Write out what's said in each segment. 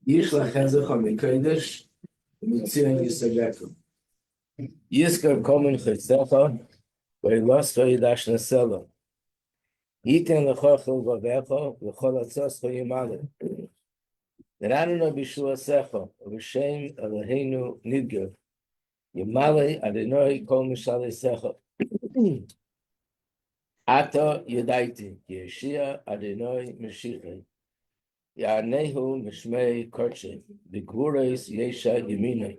Yishlach Hazacha Mikodesh, Mitzion Yisageku. Yiskar Komen Chitzecha, Vaylascha Yidash Nesela. Yiten Lechochel Vavecha, V'chol Atzoscha Yimale. Neranu Bishua Secha, V'shem Eloheinu Nidger. Yimale Adonai Kol Mishalei Secha. Ata Yedaiti, Yeshia Adonai Meshichei. Ya'anehu Mishmei Korche, B'gvuros Yesha Yemina.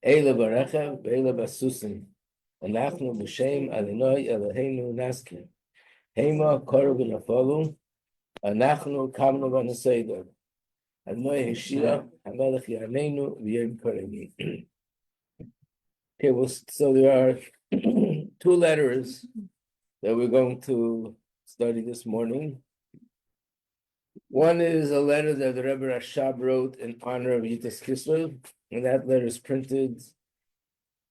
Eila Barecha, Eila Basusim. Anachnu B'shem Adonai Eloheinu Naski. Hema Koru V'nafolu. Anachnu Kamnu V'naseidah. Adonai Yeshia, Hamelech Ya'aneinu V'yem Koregi. Okay, well, so there are two letters that we're going to study this morning. One is a letter that the Rebbe Rashab wrote in honor of Yitas Kislve, and that letter is printed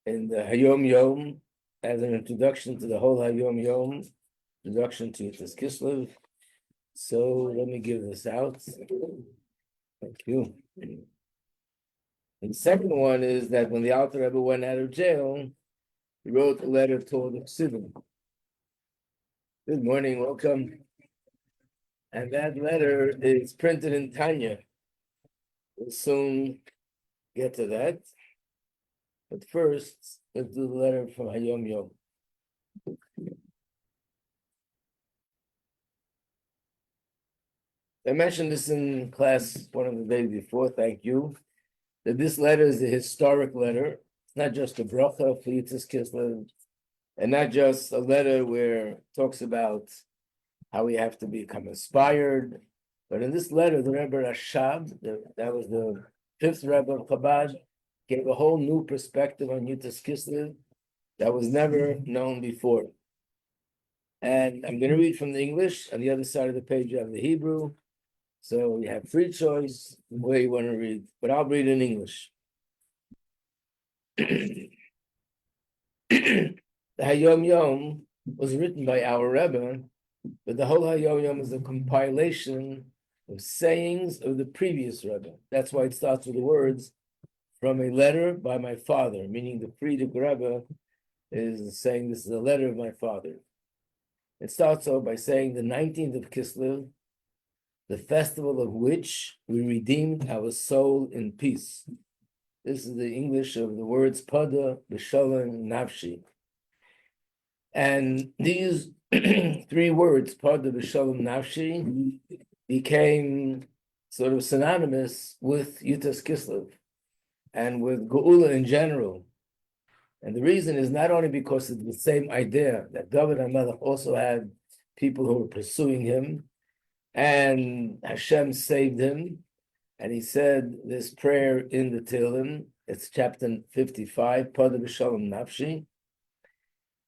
in the Hayom Yom as an introduction to the whole Hayom Yom, introduction to Yitas Kislve. So let me give this out. Thank you. And the second one is that when the Alter Rebbe went out of jail, he wrote a letter to the Kislev. Good morning, welcome. And that letter is printed in Tanya. We'll soon get to that. But first, let's do the letter from Hayom Yom. I mentioned this in class one of the days before, thank you, that this letter is a historic letter. It's not just a bracha for Yitzis Kislev, and not just a letter where it talks about how we have to become inspired. But in this letter, the Rebbe Rashab, that was the fifth Rebbe of Chabad, gave a whole new perspective on Yitzis Kislev that was never known before. And I'm going to read from the English. On the other side of the page, you have the Hebrew. So you have free choice the way you want to read, but I'll read in English. The Hayom Yom was written by our Rebbe, but the whole Hayom Yom is a compilation of sayings of the previous Rebbe. That's why it starts with the words, from a letter by my father, meaning the Frierdiker Rebbe is saying this is a letter of my father. It starts off by saying the 19th of Kislev, the festival of which we redeemed our soul in peace. This is the English of the words Pada, B'Shalom, Nafshi. And these three words, Pada, B'Shalom, Nafshi, became sort of synonymous with Yitas Kislev and with Geula in general. And the reason is not only because it's the same idea that David HaMelech also had people who were pursuing him, and Hashem saved him, and he said this prayer in the Tehillim. It's chapter 55, Pada B'Shalom Nafshi.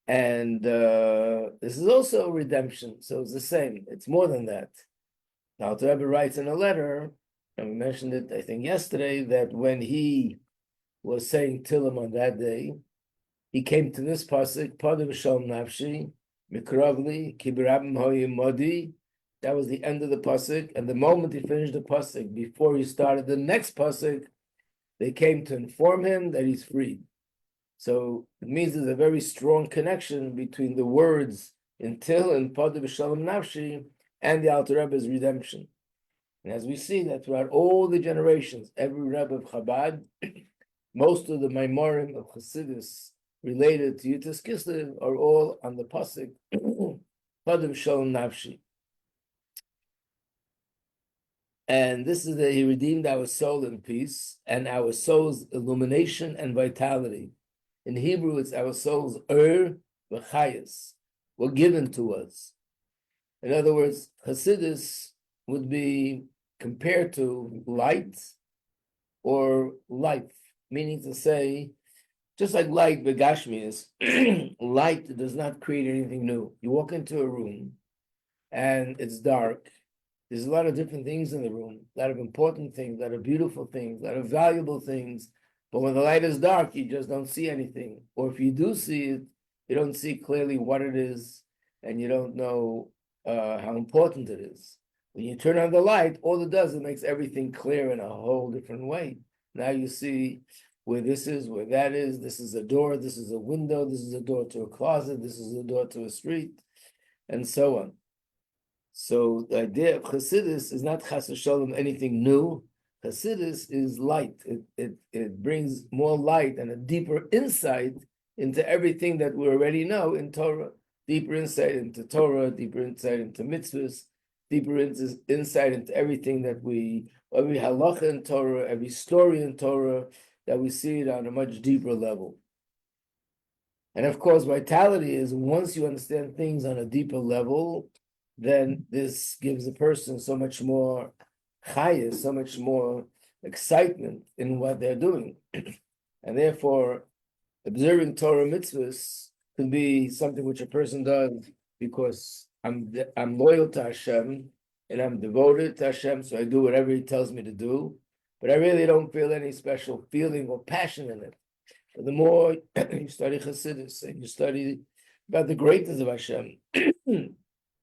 And this is also redemption, so it's the same. It's more than that. Now, Alter Rebbe writes in a letter, and we mentioned it, I think, yesterday, that when he was saying Tehillim on that day, he came to this pasuk, Pada B'Shalom Nafshi, Mikravli, Kibrabim Hoyim Modi. That was the end of the pasuk, and the moment he finished the pasuk, before he started the next pasuk, they came to inform him that he's freed. So it means there's a very strong connection between the words in Till and Pada B'Shalom Nafshi and the Alter Rebbe's redemption. And as we see that throughout all the generations, every Rebbe of Chabad, most of the Maimorim of Chassidus related to Yitas Kislev are all on the pasuk Pada B'Shalom Nafshi. And this is that he redeemed our soul in peace and our soul's illumination and vitality. In Hebrew, it's our soul's v'chayas were given to us. In other words, Hasidus would be compared to light or life, meaning to say, just like light, Begashmi is, light does not create anything new. You walk into a room and it's dark. There's a lot of different things in the room, a lot of important things, a lot of beautiful things, a lot of valuable things. But when the light is dark, you just don't see anything. Or if you do see it, you don't see clearly what it is, and you don't know how important it is. When you turn on the light, all it does is it makes everything clear in a whole different way. Now you see where this is, where that is. This is a door, this is a window, this is a door to a closet, this is a door to a street, and so on. So the idea of Chassidus is not Chas v'Shalom anything new. Chassidus is light. It brings more light and a deeper insight into everything that we already know in Torah. Deeper insight into Torah, deeper insight into mitzvahs, deeper insight into everything that every halacha in Torah, every story in Torah, that we see it on a much deeper level. And of course, vitality is once you understand things on a deeper level, then this gives a person so much more chayas, so much more excitement in what they're doing. And therefore, observing Torah mitzvahs can be something which a person does because I'm loyal to Hashem and I'm devoted to Hashem, so I do whatever He tells me to do. But I really don't feel any special feeling or passion in it. But the more you study Chassidus and you study about the greatness of Hashem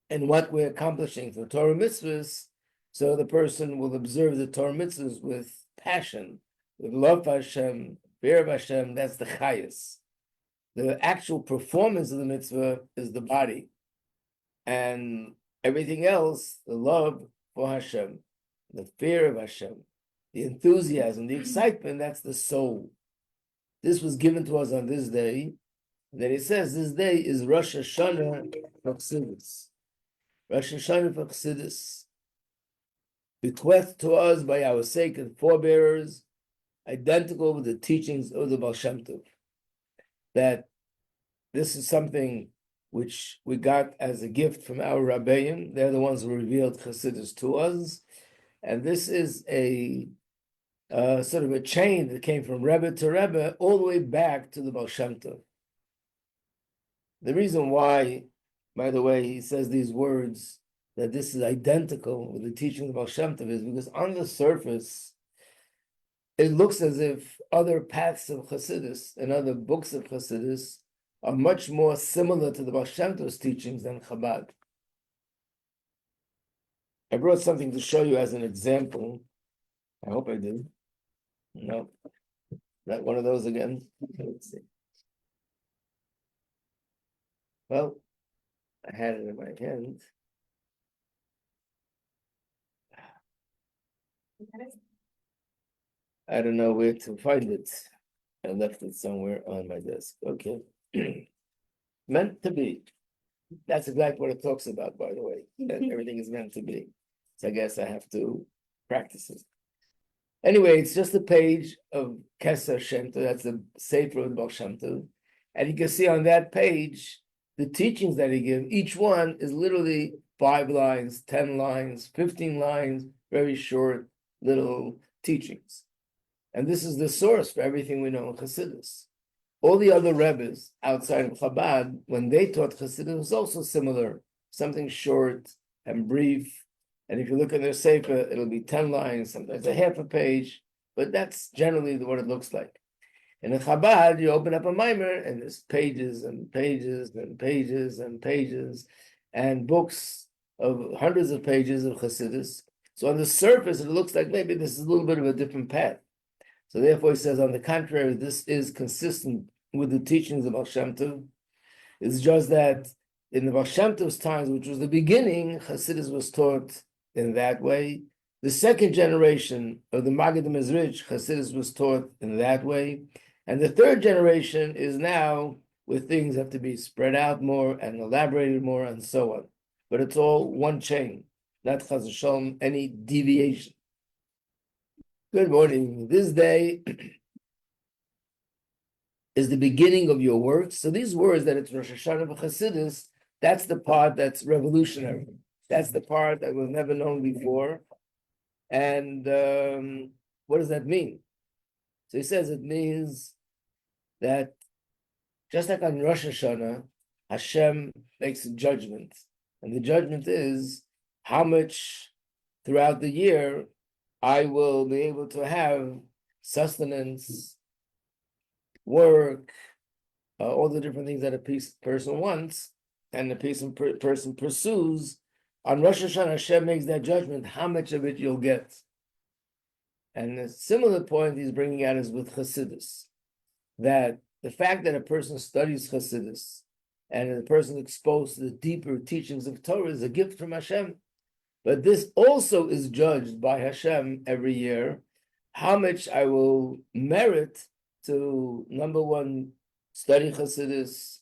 and what we're accomplishing through Torah mitzvahs, so the person will observe the Torah mitzvahs with passion, with love for Hashem, fear of Hashem. That's the chayas. The actual performance of the mitzvah is the body, and everything else, the love for Hashem, the fear of Hashem, the enthusiasm, the excitement, that's the soul. This was given to us on this day. And then he says this day is Rosh Hashanah for Chassidus. Rosh Hashanah for Chassidus, bequeathed to us by our sacred forebearers, identical with the teachings of the Baal Shem Tov. That this is something which we got as a gift from our Rabbeim. They're the ones who revealed Chassidus to us. And this is a sort of a chain that came from Rebbe to Rebbe all the way back to the Baal Shem Tov. The reason why, by the way, he says these words, that this is identical with the teaching of Baal Shem Tov, is because on the surface, it looks as if other paths of Chassidus and other books of Chassidus are much more similar to the Baal Shem Tov's teachings than Chabad. I brought something to show you as an example. I hope I did. No, not one of those again. Let's see. Well, I had it in my hand. I don't know where to find it. I left it somewhere on my desk. Okay. Meant to be. That's exactly what it talks about, by the way. That everything is meant to be. So I guess I have to practice it. Anyway, it's just a page of Keser Shem Tov. That's the Sefer of Baal Shem Tov. And you can see on that page the teachings that he gives. Each one is literally 5 lines, 10 lines, 15 lines, very short little teachings. And this is the source for everything we know in Chassidus. All the other Rebbes outside of Chabad, when they taught Chassidus, was also similar, something short and brief. And if you look at their Sefer, it'll be 10 lines, sometimes a half a page, but that's generally what it looks like. In a Chabad, you open up a mimer, and there's pages and pages and pages and pages, and books of hundreds of pages of Chassidus. So on the surface, it looks like maybe this is a little bit of a different path. So therefore, he says, on the contrary, this is consistent with the teachings of Baal Shem Tov. It's just that in the Baal Shem Tov's times, which was the beginning, Chassidus was taught in that way. The second generation of the Maggid Mezrich, Chassidus was taught in that way. And the third generation is now where things have to be spread out more and elaborated more and so on. But it's all one chain, not Chas v'Shalom, any deviation. Good morning. This day is the beginning of your work. So these words that it's Rosh Hashanah v'Chassidus, that's the part that's revolutionary. That's the part that was never known before. And what does that mean? So he says it means that just like on Rosh Hashanah, Hashem makes a judgment. And the judgment is how much throughout the year I will be able to have sustenance, work, all the different things that a person wants and a person pursues. On Rosh Hashanah, Hashem makes that judgment, how much of it you'll get. And a similar point he's bringing out is with Chassidus, that the fact that a person studies Chassidus and the person is exposed to the deeper teachings of Torah is a gift from Hashem. But this also is judged by Hashem every year, how much I will merit to, number one, study Chassidus.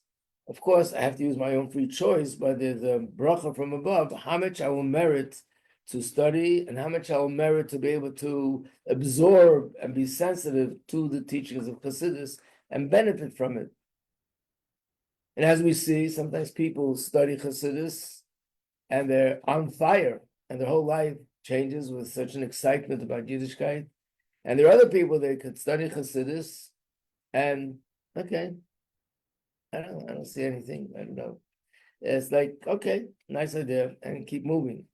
Of course, I have to use my own free choice, but there's a bracha from above, how much I will merit to study and how much I will merit to be able to absorb and be sensitive to the teachings of Chassidus and benefit from it. And as we see, sometimes people study Chassidus and they're on fire and their whole life changes with such an excitement about Yiddishkeit. And there are other people that could study Chassidus and, okay, I don't see anything, I don't know. It's like, okay, nice idea, and keep moving.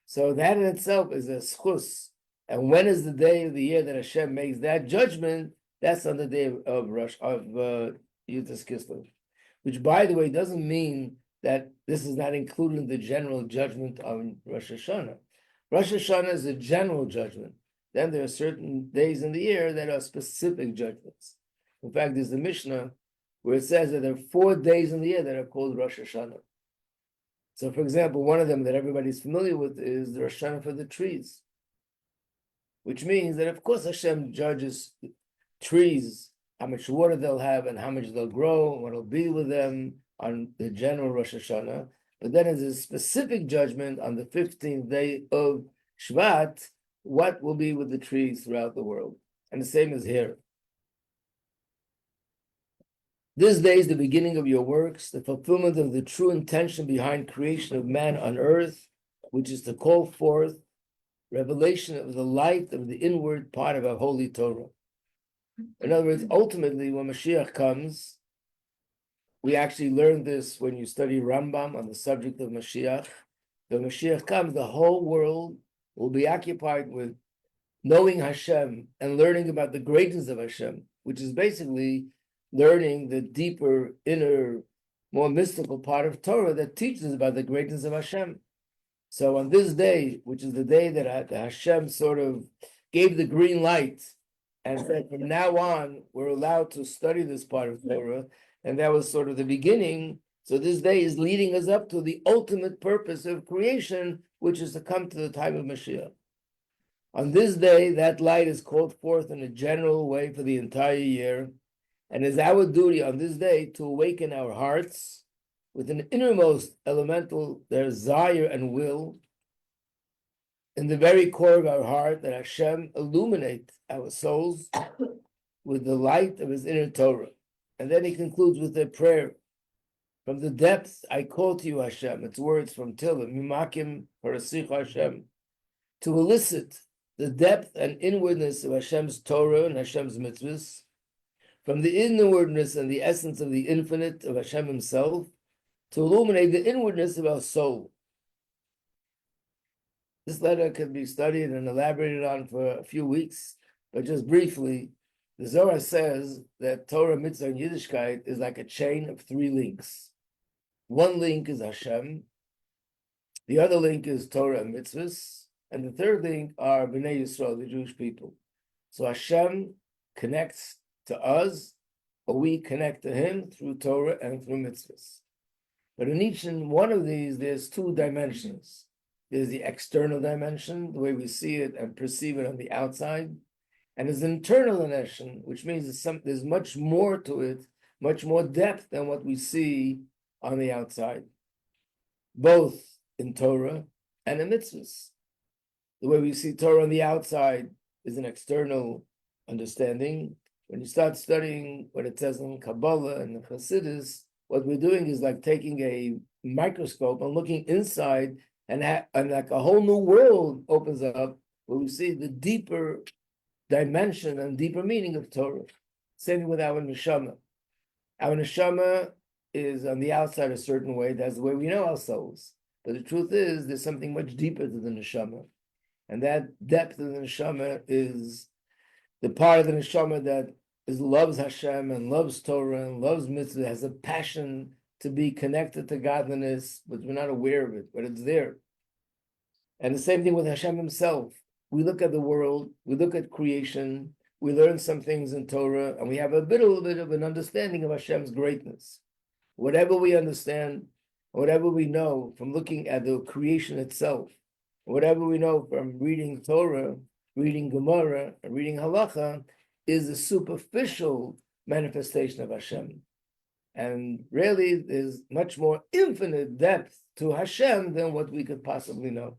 So that in itself is a schus. And when is the day of the year that Hashem makes that judgment? That's on the day of Yutas Kislev. Which, by the way, doesn't mean that this is not included in the general judgment on Rosh Hashanah. Rosh Hashanah is a general judgment. Then there are certain days in the year that are specific judgments. In fact, there's a Mishnah where it says that there are 4 days in the year that are called Rosh Hashanah. So, for example, one of them that everybody's familiar with is the Rosh Hashanah for the trees, which means that, of course, Hashem judges trees, how much water they'll have and how much they'll grow, and what will be with them on the general Rosh Hashanah. But then there's a specific judgment on the 15th day of Shvat, what will be with the trees throughout the world. And the same is here. This day is the beginning of your works, the fulfillment of the true intention behind creation of man on earth, which is to call forth revelation of the light of the inward part of our holy Torah. In other words, ultimately, when Mashiach comes, we actually learn this when you study Rambam on the subject of Mashiach. When Mashiach comes, the whole world will be occupied with knowing Hashem and learning about the greatness of Hashem, which is basically learning the deeper, inner, more mystical part of Torah that teaches about the greatness of Hashem. So on this day, which is the day that Hashem sort of gave the green light and said, from now on, we're allowed to study this part of Torah, and that was sort of the beginning. So this day is leading us up to the ultimate purpose of creation, which is to come to the time of Mashiach. On this day, that light is called forth in a general way for the entire year, and it's our duty on this day to awaken our hearts with an innermost elemental desire and will in the very core of our heart, that Hashem illuminate our souls with the light of his inner Torah. And then he concludes with a prayer. From the depths, I call to you, Hashem. It's words from Tehillim, Mimakim Parasich Hashem, to elicit the depth and inwardness of Hashem's Torah and Hashem's mitzvahs, from the inwardness and the essence of the infinite of Hashem himself, to illuminate the inwardness of our soul. This letter can be studied and elaborated on for a few weeks, but just briefly, the Zohar says that Torah, Mitzvah, and Yiddishkeit is like a chain of 3 links. One link is Hashem, the other link is Torah and Mitzvahs, and the third link are Bnei Yisrael, the Jewish people. So Hashem connects to us, or we connect to him through Torah and through mitzvahs. But in each and one of these, there's 2 dimensions. There's the external dimension, the way we see it and perceive it on the outside, and there's an internal dimension, which means there's much more to it, much more depth than what we see on the outside, both in Torah and in mitzvahs. The way we see Torah on the outside is an external understanding. When you start studying what it says in Kabbalah and the Chassidus, what we're doing is like taking a microscope and looking inside, and like a whole new world opens up where we see the deeper dimension and deeper meaning of Torah. Same with our neshama. Our neshama is on the outside a certain way. That's the way we know ourselves. But the truth is, there's something much deeper to the neshama. And that depth of the neshama is the part of the neshama that loves Hashem and loves Torah and loves mitzvah, has a passion to be connected to godliness, but we're not aware of it, but it's there. And the same thing with Hashem himself. We look at the world, we look at creation, we learn some things in Torah, and we have a little bit of an understanding of Hashem's greatness. Whatever we understand, whatever we know from looking at the creation itself, whatever we know from reading Torah, reading Gemara, and reading Halacha, is a superficial manifestation of Hashem. And really, there's much more infinite depth to Hashem than what we could possibly know.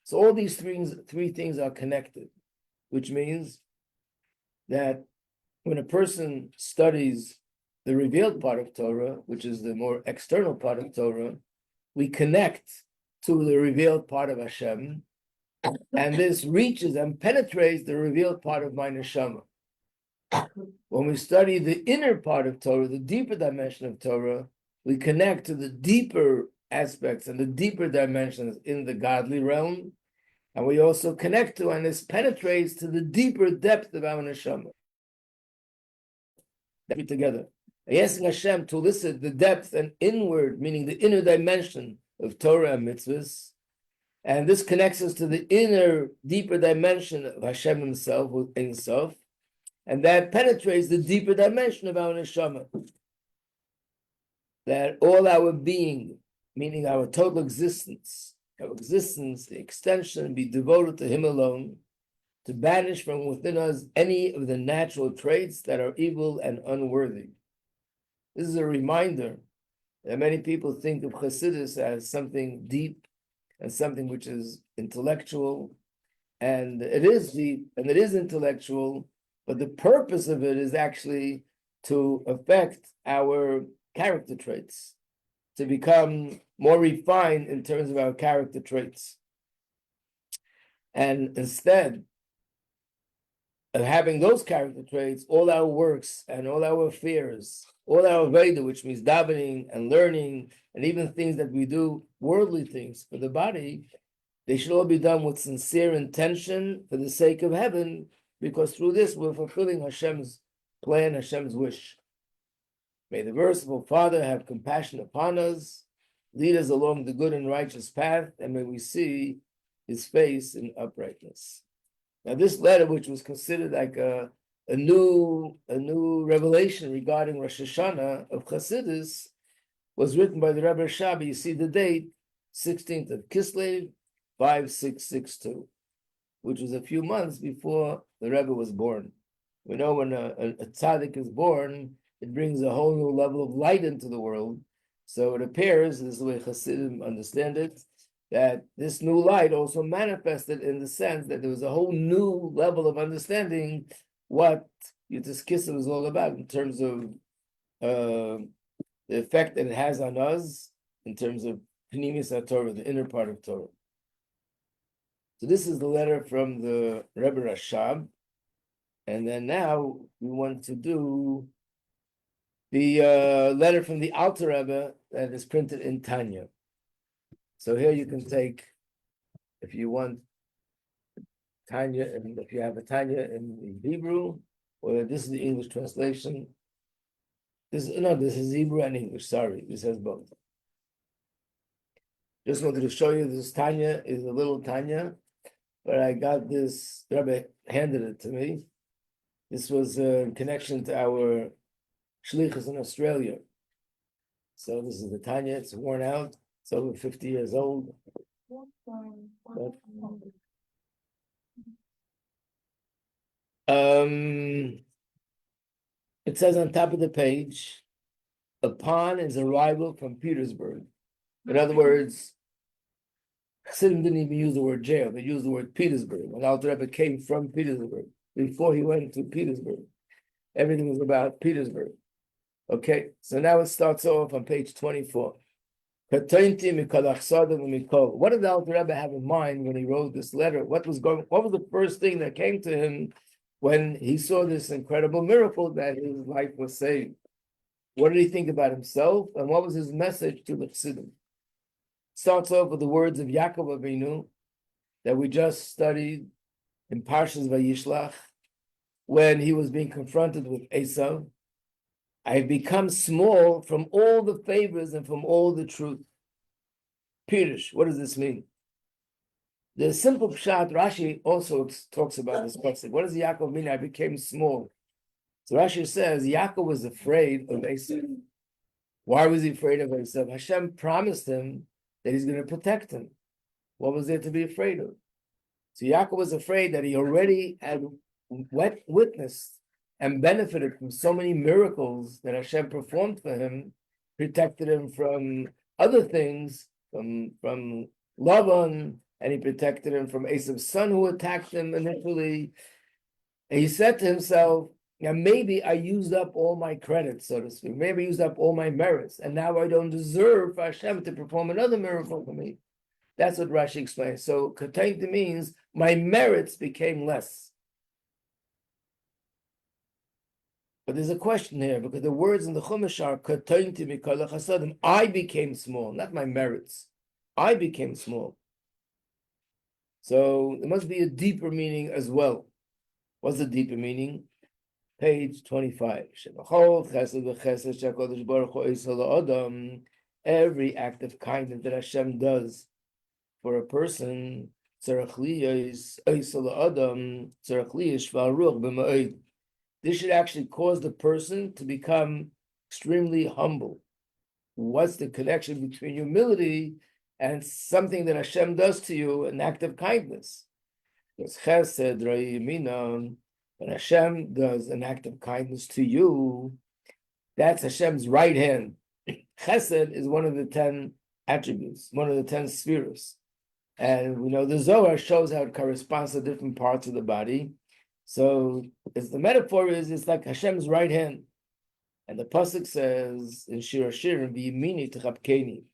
So all these three things are connected, which means that when a person studies the revealed part of Torah, which is the more external part of Torah, we connect to the revealed part of Hashem, and this reaches and penetrates the revealed part of my neshama. When we study the inner part of Torah, the deeper dimension of Torah, we connect to the deeper aspects and the deeper dimensions in the godly realm, and we also connect to, and this penetrates to the deeper depth of our neshama. Together, asking Hashem to elicit the depth and inward, meaning the inner dimension of Torah and mitzvahs, and this connects us to the inner, deeper dimension of Hashem himself, with Ein Sof, and that penetrates the deeper dimension of our neshama. That all our being, meaning our total existence, the extension, be devoted to Him alone, to banish from within us any of the natural traits that are evil and unworthy. This is a reminder that many people think of Chassidus as something deep and something which is intellectual, and it is deep and it is intellectual, but the purpose of it is actually to affect our character traits, to become more refined in terms of our character traits. And instead of having those character traits, all our works and all our affairs, all our Veda, which means davening and learning, and even things that we do, worldly things for the body, they should all be done with sincere intention for the sake of heaven, because through this we're fulfilling Hashem's plan, Hashem's wish. May the merciful Father have compassion upon us, lead us along the good and righteous path, and may we see His face in uprightness. Now, this letter, which was considered like a new revelation regarding Rosh Hashanah of Chassidus, was written by the Rebbe Rashab. You see the date, 16th of Kislev, 5662, which was a few months before the Rebbe was born. We know when a tzaddik is born, it brings a whole new level of light into the world. So it appears, this is the way Chassidim understand it, that this new light also manifested in the sense that there was a whole new level of understanding what Yutas Kislev is all about in terms of the effect that it has on us, in terms of Pnimis HaTorah, the inner part of Torah. So this is the letter from the Rebbe Rashab. And then now we want to do the letter from the Alter Rebbe that is printed in Tanya. So here you can take, if you want, Tanya, and if you have a Tanya in Hebrew, or this is the English translation. This is Hebrew and English, sorry, this has both. Just wanted to show you this Tanya is a little Tanya, but I got this, Rabbi handed it to me. This was in connection to our Shlichus in Australia. So this is the Tanya, it's worn out, it's over 50 years old. It says on top of the page, upon his arrival from Petersburg. In other words, Chassidim didn't even use the word jail, they used the word Petersburg. When Alter Rebbe came from Petersburg, before he went to Petersburg, everything was about Petersburg. Okay, so now it starts off on page 24. What did the Alter Rebbe have in mind when he wrote this letter? What was the first thing that came to him when he saw this incredible miracle that his life was saved? What did he think about himself, and what was his message to the Chassidim? Starts off with the words of Yaakov Avinu that we just studied in Parshas Vayishlach, when he was being confronted with Esau. I have become small from all the favors and from all the truth. Pirush, what does this mean? The simple pshat, Rashi also talks about this pasuk. What does Yaakov mean? I became small. So Rashi says Yaakov was afraid of Esav. Why was he afraid of Esav? Hashem promised him that he's going to protect him. What was there to be afraid of? So Yaakov was afraid that he already had witnessed and benefited from so many miracles that Hashem performed for him, protected him from other things, from Lavan, and he protected him from Esav's son who attacked him initially. And he said to himself, now maybe I used up all my credits, so to speak. Maybe I used up all my merits, and now I don't deserve for Hashem to perform another miracle for me. That's what Rashi explains. So katainti means my merits became less. But there's a question here, because the words in the Chumash are katainti mikol chasadim. I became small, not my merits. I became small. So there must be a deeper meaning as well. What's the deeper meaning? Page 25. Every act of kindness that Hashem does for a person, this should actually cause the person to become extremely humble. What's the connection between humility and something that Hashem does to you, an act of kindness? Because chesed, ra'yimina, when Hashem does an act of kindness to you, that's Hashem's right hand. Chesed is one of the 10 attributes, one of the 10 spheres. And we know the Zohar shows how it corresponds to different parts of the body. So as the metaphor is, it's like Hashem's right hand. And the pasuk says in Shir Hashirim, v'yimini techapkeni.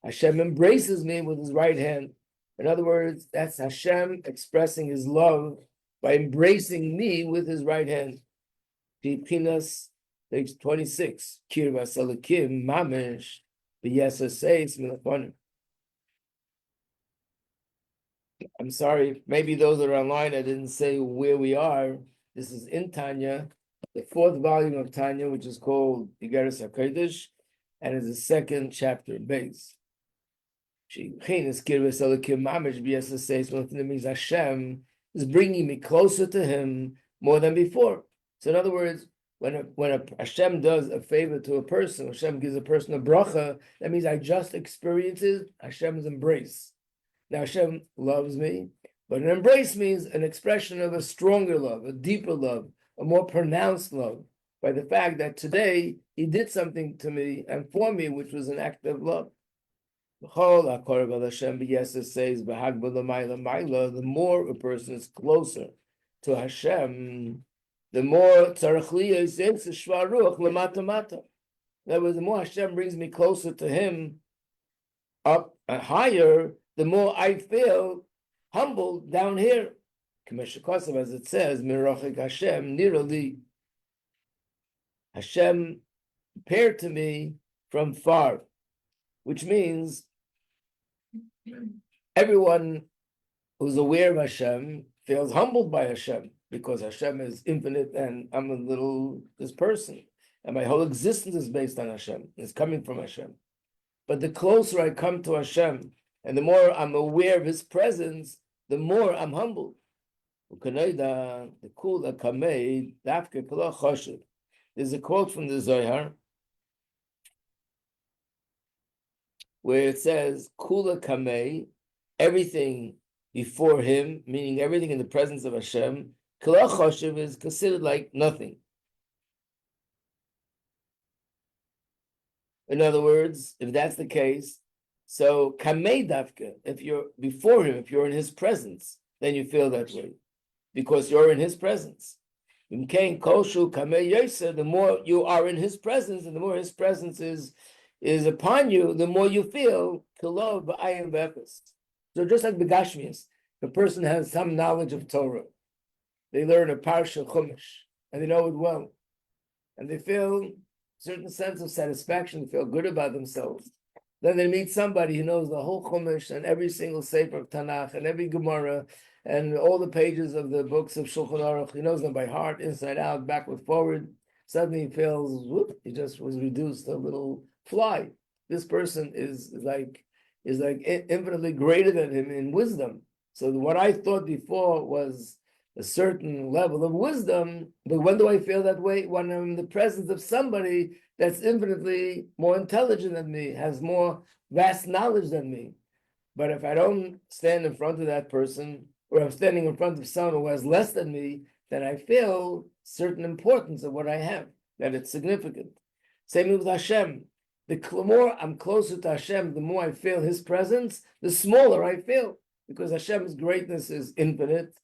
Hashem embraces me with his right hand. In other words, that's Hashem expressing his love by embracing me with his right hand. Pinas, page 26. Kir vasalakim mamesh v'yesaseis milafonim. I'm sorry, maybe those that are online, I didn't say where we are. This is in Tanya, the 4th volume of Tanya, which is called Igeres HaKodesh, and is the 2nd chapter base. Means Hashem is bringing me closer to him more than before. So in other words, when Hashem does a favor to a person, Hashem gives a person a bracha, that means I just experienced Hashem's embrace. Now Hashem loves me, but an embrace means an expression of a stronger love, a deeper love, a more pronounced love, by the fact that today he did something to me and for me, which was an act of love. The more a person is closer to Hashem, the more in other words, the more Hashem brings me closer to him, up and higher, the more I feel humbled down here. As it says, Mirachik Hashem nirali. Hashem appeared to me from far, which means everyone who's aware of Hashem feels humbled by Hashem, because Hashem is infinite and I'm this person. And my whole existence is based on Hashem. It's coming from Hashem. But the closer I come to Hashem, and the more I'm aware of his presence, the more I'm humbled. There's a quote from the Zohar where it says, Kula kamei, everything before him, meaning everything in the presence of Hashem, kala choshev is considered like nothing. In other words, if that's the case, so kamei dafka, if you're before him, if you're in his presence, then you feel that way, because you're in his presence. The more you are in his presence, and the more his presence is upon you, the more you feel kilov b'ayim v'efes. So just like begashmias, the person has some knowledge of Torah, they learn a parsha chumash, and they know it well, and they feel a certain sense of satisfaction, they feel good about themselves. Then they meet somebody who knows the whole chumash and every single sefer of Tanakh and every Gemara and all the pages of the books of Shulchan Aruch. He knows them by heart, inside out, backward, forward. Suddenly he feels, whoop, he just was reduced to a little fly. This person is like infinitely greater than him in wisdom. So what I thought before was a certain level of wisdom, but when do I feel that way? When I'm in the presence of somebody that's infinitely more intelligent than me, has more vast knowledge than me. But if I don't stand in front of that person, or I'm standing in front of someone who has less than me, then I feel certain importance of what I have, that it's significant. Same with Hashem. The more I'm closer to Hashem, the more I feel His presence, the smaller I feel, because Hashem's greatness is infinite,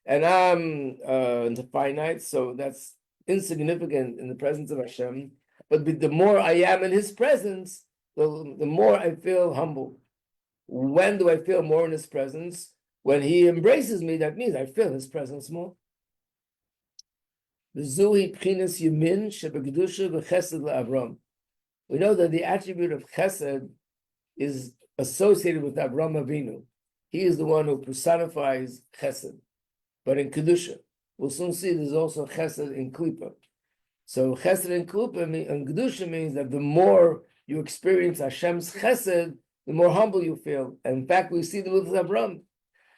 and I'm finite, so that's insignificant in the presence of Hashem. But the more I am in His presence, the more I feel humble. When do I feel more in His presence? When He embraces me, that means I feel His presence more. We know that the attribute of chesed is associated with Avram Avinu. He is the one who personifies chesed. But in Kedusha, we'll soon see there's also chesed in Klipa. So chesed in Klipa and Kedusha means that the more you experience Hashem's chesed, the more humble you feel. And in fact, we see that with Avram.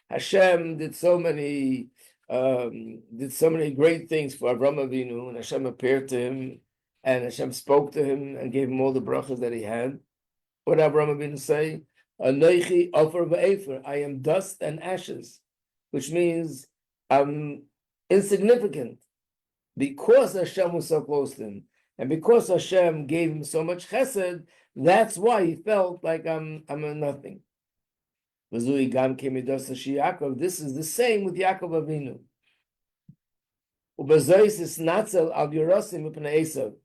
Hashem did so many great things for Avram Avinu, and Hashem appeared to him, and Hashem spoke to him and gave him all the brachas that he had. What did Avram Avinu say? Anoichi ofer v'efer, I am dust and ashes, which means I'm insignificant, because Hashem was so close to him, and because Hashem gave him so much chesed. That's why he felt like I'm a nothing. This is the same with Yaakov Avinu.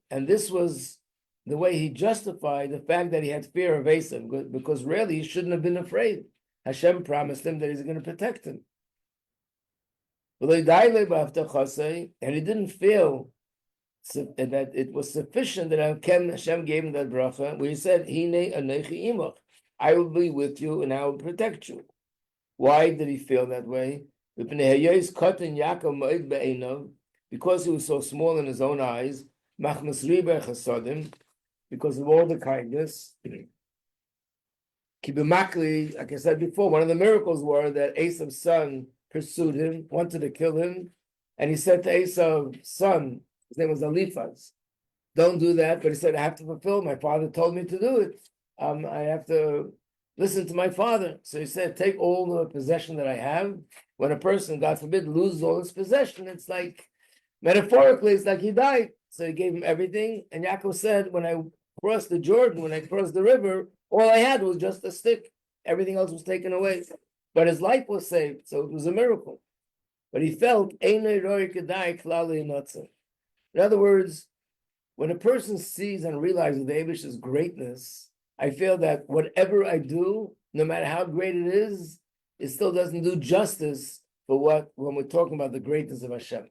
And this was the way he justified the fact that he had fear of Esav, because really he shouldn't have been afraid. Hashem promised him that he's going to protect him. And he didn't feel that it was sufficient that Hashem gave him that bracha, where he said, Hine anechi imach, I will be with you and I will protect you. Why did he feel that way? Because he was so small in his own eyes, because of all the kindness. Like I said before, one of the miracles were that Esav's son pursued him, wanted to kill him, and he said to Esav's son, his name was Eliphaz, don't do that, but he said, I have to fulfill, my father told me to do it. I have to listen to my father. So he said, take all the possession that I have. When a person, God forbid, loses all his possession, it's like, metaphorically, it's like he died. So he gave him everything. And Yaakov said, when I crossed the Jordan, when I crossed the river, all I had was just a stick. Everything else was taken away. But his life was saved, so it was a miracle. But he felt, in other words, when a person sees and realizes the Eibish's greatness, I feel that whatever I do, no matter how great it is, it still doesn't do justice for when we're talking about the greatness of Hashem.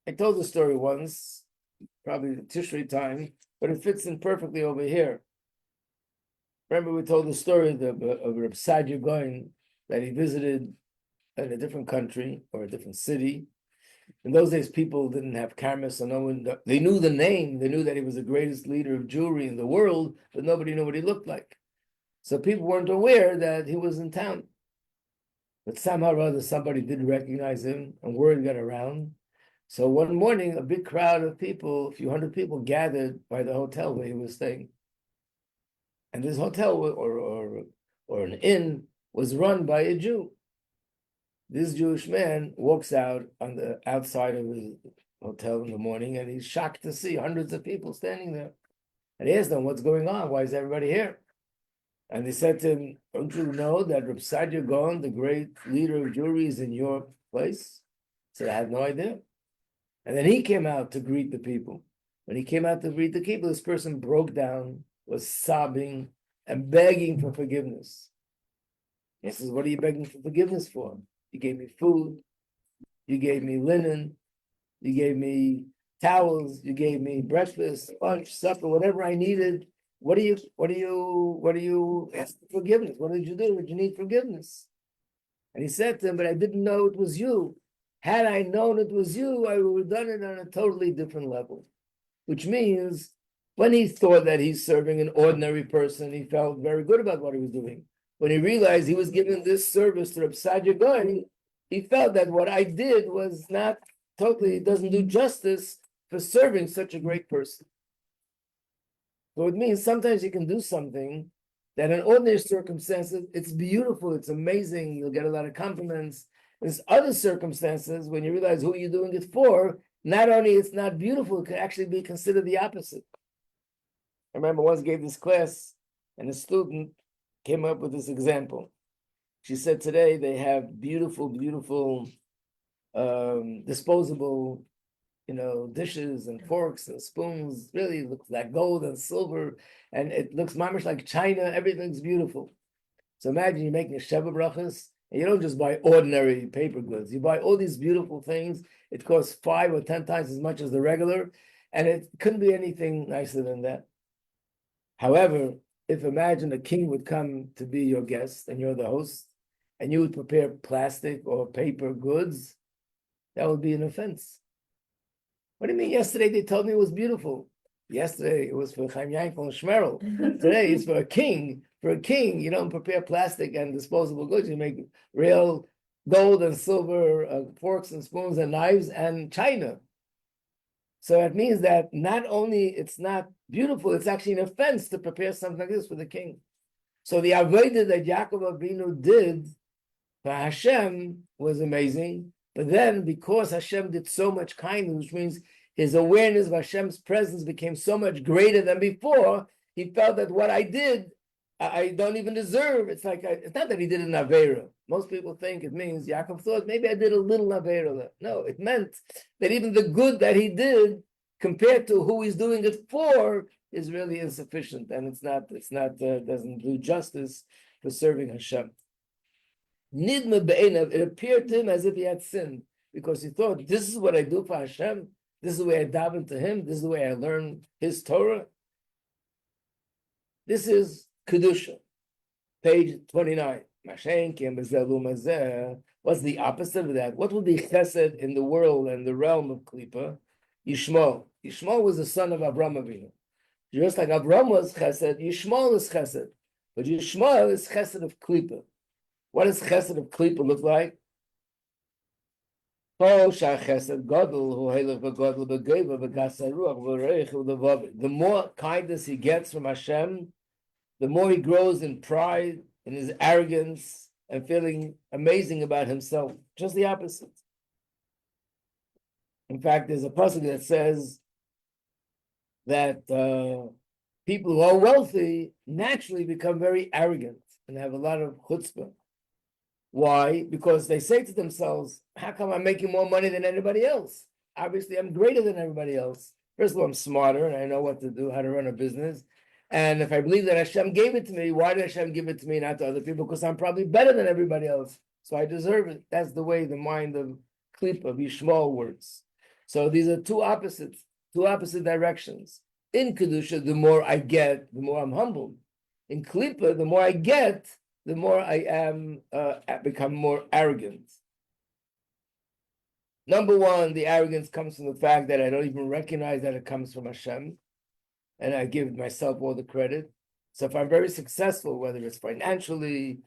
I told the story once, probably the Tishrei time, but it fits in perfectly over here. Remember, we told the story of Reb Sadia Goin that he visited in a different country or a different city. In those days, people didn't have cameras, so no one, they knew the name, they knew that he was the greatest leader of Jewry in the world, but nobody knew what he looked like. So people weren't aware that he was in town. But somehow or other, somebody did recognize him, and word got around. So one morning, a big crowd of people, a few hundred people, gathered by the hotel where he was staying. And this hotel or an inn was run by a Jew. This Jewish man walks out on the outside of his hotel in the morning, and he's shocked to see hundreds of people standing there. And he asked them, what's going on? Why is everybody here? And they said to him, don't you know that Reb Sadia Gaon, the great leader of Jewry, is in your place? He said, I had no idea. And then he came out to greet the people. When he came out to greet the people, this person broke down, was sobbing, and begging for forgiveness. He says, what are you begging for forgiveness for? You gave me food, you gave me linen, you gave me towels, you gave me breakfast, lunch, supper, whatever I needed. What do you ask for forgiveness? What did you do? Did you need forgiveness? And he said to him, but I didn't know it was you. Had I known it was you, I would have done it on a totally different level. Which means when he thought that he's serving an ordinary person, he felt very good about what he was doing. When he realized he was giving this service to Reb Sadia Gaon, he felt that what I did was not totally, doesn't do justice for serving such a great person. So it means sometimes you can do something that in ordinary circumstances, it's beautiful, it's amazing, you'll get a lot of compliments. There's other circumstances when you realize who you're doing it for, not only it's not beautiful, it could actually be considered the opposite. I remember once gave this class and a student came up with this example. She said today they have beautiful, beautiful disposable, dishes and forks and spoons. Really looks like gold and silver, and it looks mamish like China. Everything's beautiful. So imagine you're making a Sheva brachas, and you don't just buy ordinary paper goods. You buy all these beautiful things. It costs 5 or 10 times as much as the regular, and it couldn't be anything nicer than that. However, if imagine a king would come to be your guest and you're the host, and you would prepare plastic or paper goods, that would be an offense. What do you mean? Yesterday they told me it was beautiful. Yesterday it was for Chaim Yankel and Shmerel. Today it's for a king. For a king, you don't prepare plastic and disposable goods. You make real gold and silver forks and spoons and knives and china. So it means that not only it's not beautiful, it's actually an offense to prepare something like this for the king. So the avodah that Yaakov Avinu did for Hashem was amazing. But then, because Hashem did so much kindness, which means his awareness of Hashem's presence became so much greater than before, he felt that what I did, I don't even deserve. It's like, it's not that he did an Aveira. Most people think it means, Yaakov thought, maybe I did a little Aveira. No, it meant that even the good that he did, compared to who he's doing it for, is really insufficient. And doesn't do justice for serving Hashem. Nidma be'enav, it appeared to him as if he had sinned, because he thought, this is what I do for Hashem, this is the way I daven to him, this is the way I learn his Torah. This is Kedusha, page 29. What's the opposite of that? What would be chesed in the world and the realm of Klippa? Yishmael. Yishmael was the son of Avraham Avinu. Just like Avraham was chesed, Yishmael is chesed. But Yishmael is chesed of Klippa. What does chesed of Klippa look like? The more kindness he gets from Hashem, the more he grows in pride, in his arrogance, and feeling amazing about himself. Just the opposite. In fact, there's a pasuk that says that people who are wealthy naturally become very arrogant and have a lot of chutzpah. Why? Because they say to themselves, how come I'm making more money than anybody else? Obviously, I'm greater than everybody else. First of all, I'm smarter and I know what to do, how to run a business. And if I believe that Hashem gave it to me, why did Hashem give it to me, not to other people? Because I'm probably better than everybody else. So I deserve it. That's the way the mind of Klippa, of Yishmael works. So these are two opposite directions. In Kedusha, the more I get, the more I'm humbled. In Klippa, the more I get, the more I am become more arrogant. Number one, the arrogance comes from the fact that I don't even recognize that it comes from Hashem, and I give myself all the credit. So if I'm very successful, whether it's financially,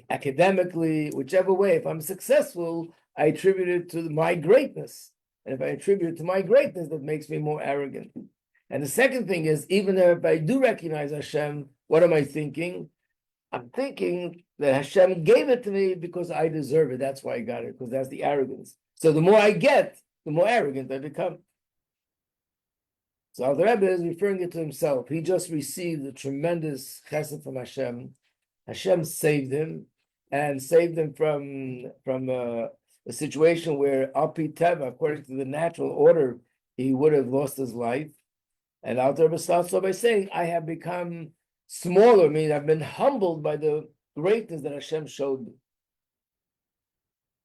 academically, whichever way, if I'm successful, I attribute it to my greatness. And if I attribute it to my greatness, that makes me more arrogant. And the second thing is, even if I do recognize Hashem, what am I thinking? I'm thinking that Hashem gave it to me because I deserve it. That's why I got it, because that's the arrogance. So the more I get, the more arrogant I become. So Alter Rebbe is referring it to himself. He just received a tremendous chesed from Hashem. Hashem saved him, and saved him from a situation where Al Pi Teva, according to the natural order, he would have lost his life. And Alter Rebbe starts off by saying, I have become smaller, meaning I've been humbled by the greatness that Hashem showed me.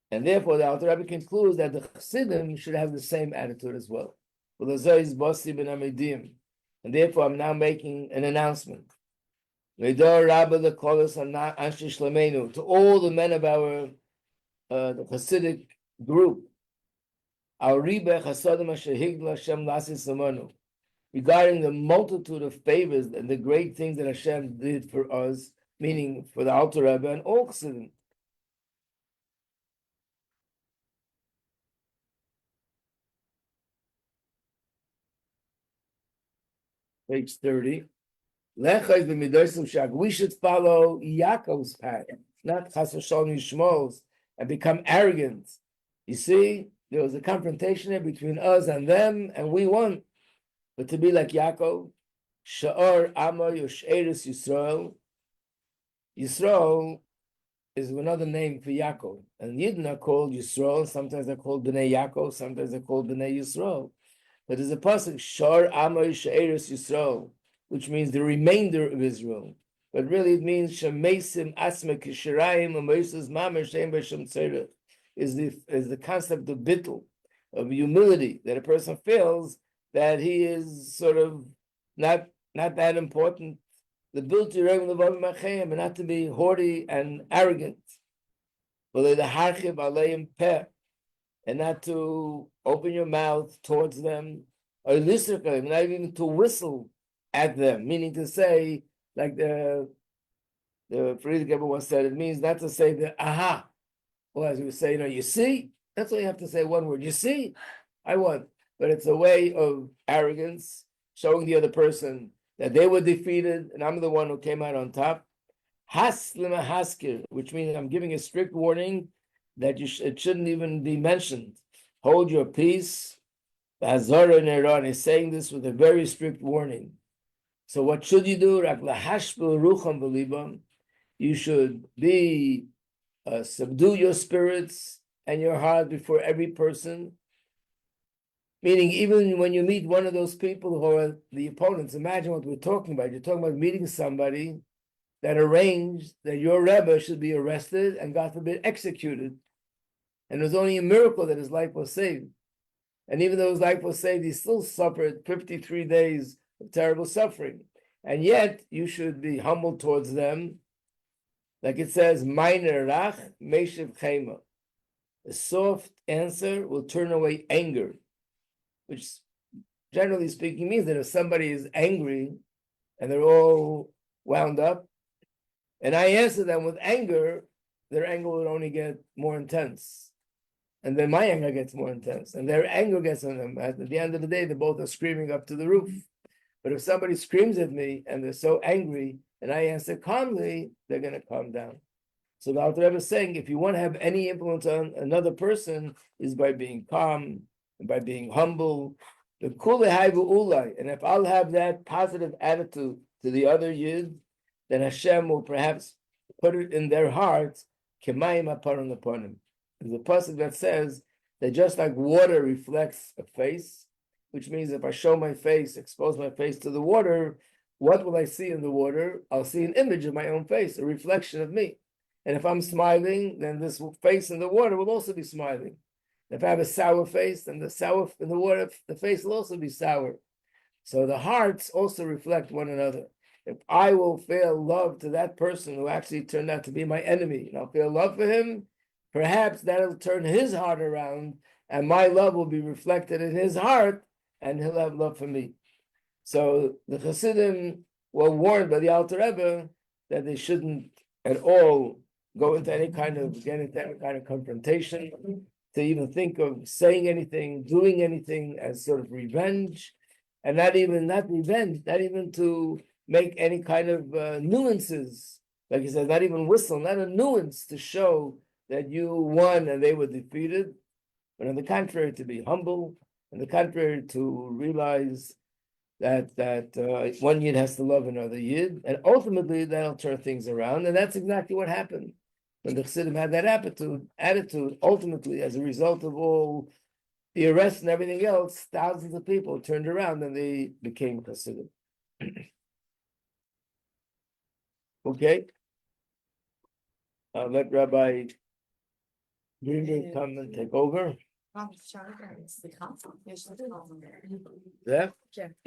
And therefore, the Alter Rebbe concludes that the Chassidim should have the same attitude as well. And therefore, I'm now making an announcement. To all the men of our the Hasidic group, our Rebbe Chasadim Asher Higla Hashem Lasis Samanu, regarding the multitude of favors and the great things that Hashem did for us, meaning for the Alter Rebbe and all Chassidim. Page 30. We should follow Yaakov's path, not Chas v'Shalom Yishmael's, and become arrogant. You see, there was a confrontation here between us and them, and we won. But to be like Yaakov, Sha'ar Amo Yosheris Yisrael. Yisrael is another name for Yaakov. And Yidden are called Yisrael, sometimes they're called Bnei Yaakov, sometimes they're called Bnei Yisrael. But there's a pasuk, Sha'ar Amo Yosheris Yisrael, which means the remainder of Israel. But really it means Shemesim Asma Kishirayim Amoisus Mamer Shem B'Shem Tzerech, is the concept of bittul, of humility, that a person feels that he is sort of not that important. The bilti Rebbe Levav Machem, and not to be haughty and arrogant. But the harchiv aleim peh, and not to open your mouth towards them, or lisrika, not even to whistle at them, meaning to say, like the Friedrich Rebbe once said, it means not to say the aha, or as we say, you see, that's all you have to say, one word, you see, I won. But it's a way of arrogance, showing the other person that they were defeated, and I'm the one who came out on top. Haslima haskir, which means I'm giving a strict warning that it shouldn't even be mentioned. Hold your peace. Hazara Neran is saying this with a very strict warning. So what should you do? You should be subdue your spirits and your heart before every person. Meaning, even when you meet one of those people who are the opponents, imagine what we're talking about. You're talking about meeting somebody that arranged that your Rebbe should be arrested and, God forbid, executed. And it was only a miracle that his life was saved. And even though his life was saved, he still suffered 53 days of terrible suffering. And yet, you should be humble towards them. Like it says, Meiner Rach, Meshiv Chema. A soft answer will turn away anger, which generally speaking means that if somebody is angry and they're all wound up, and I answer them with anger, their anger will only get more intense. And then my anger gets more intense, and their anger gets on them. At the end of the day, they both are screaming up to the roof. But if somebody screams at me and they're so angry, and I answer calmly, they're going to calm down. So the Alter Rebbe is saying, if you want to have any influence on another person, is by being calm and by being humble. The kule haivu ulai, and if I'll have that positive attitude to the other yid, then Hashem will perhaps put it in their hearts. Kemayim aparon upon. There's a pasuk that says that just like water reflects a face, which means if I show my face, expose my face to the water, what will I see in the water? I'll see an image of my own face, a reflection of me. And if I'm smiling, then this face in the water will also be smiling. If I have a sour face, then the sour in the water, the face will also be sour. So the hearts also reflect one another. If I will feel love to that person who actually turned out to be my enemy, and I'll feel love for him, perhaps that'll turn his heart around, and my love will be reflected in his heart, and he'll have love for me. So the Chassidim were warned by the Alter Rebbe that they shouldn't at all get into any kind of confrontation, to even think of saying anything, doing anything as sort of revenge, and not even to make any kind of nuances. Like he says, not even whistle, not a nuance to show that you won and they were defeated, but on the contrary, to be humble, on the contrary, to realize that one yid has to love another yid, and ultimately that'll turn things around, and that's exactly what happened. When the Chassidim had that attitude, ultimately, as a result of all the arrests and everything else, thousands of people turned around and they became Chassidim. Okay? I'll let Rabbi Greenberg come and take over. Yeah? Yeah.